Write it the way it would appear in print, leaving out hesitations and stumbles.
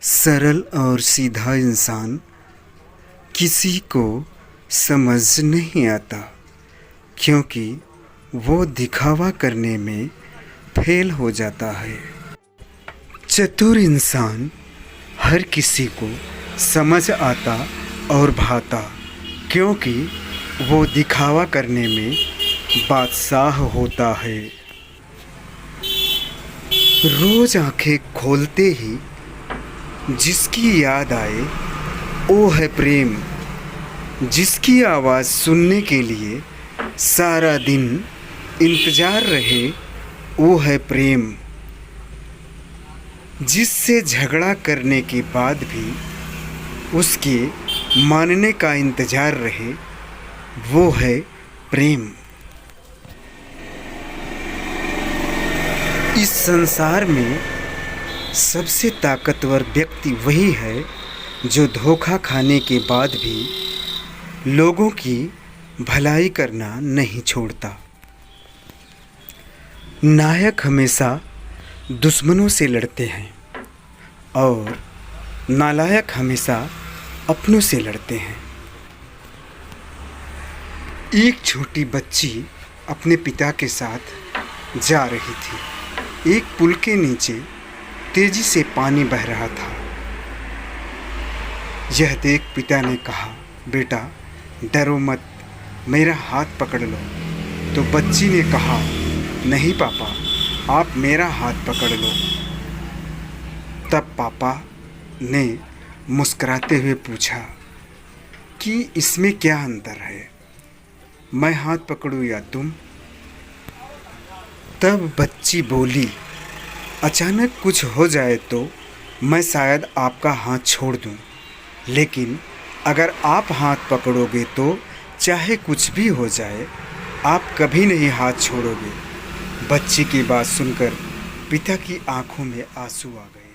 सरल और सीधा इंसान किसी को समझ नहीं आता, क्योंकि वो दिखावा करने में फेल हो जाता है। चतुर इंसान हर किसी को समझ आता और भाता, क्योंकि वो दिखावा करने में बादशाह होता है। रोज आंखें खोलते ही जिसकी याद आए वो है प्रेम, जिसकी आवाज़ सुनने के लिए सारा दिन इंतज़ार रहे वो है प्रेम, जिससे झगड़ा करने के बाद भी उसके मानने का इंतज़ार रहे वो है प्रेम। इस संसार में सबसे ताकतवर व्यक्ति वही है जो धोखा खाने के बाद भी लोगों की भलाई करना नहीं छोड़ता। नायक हमेशा दुश्मनों से लड़ते हैं और नालायक हमेशा अपनों से लड़ते हैं। एक छोटी बच्ची अपने पिता के साथ जा रही थी। एक पुल के नीचे तेजी से पानी बह रहा था। यह देख पिता ने कहा, बेटा डरो मत, मेरा हाथ पकड़ लो। तो बच्ची ने कहा, नहीं पापा, आप मेरा हाथ पकड़ लो। तब पापा ने मुस्कुराते हुए पूछा कि इसमें क्या अंतर है, मैं हाथ पकड़ूं या तुम? तब बच्ची बोली, अचानक कुछ हो जाए तो मैं शायद आपका हाथ छोड़ दूं, लेकिन अगर आप हाथ पकड़ोगे तो चाहे कुछ भी हो जाए आप कभी नहीं हाथ छोड़ोगे। बच्ची की बात सुनकर पिता की आंखों में आंसू आ गए।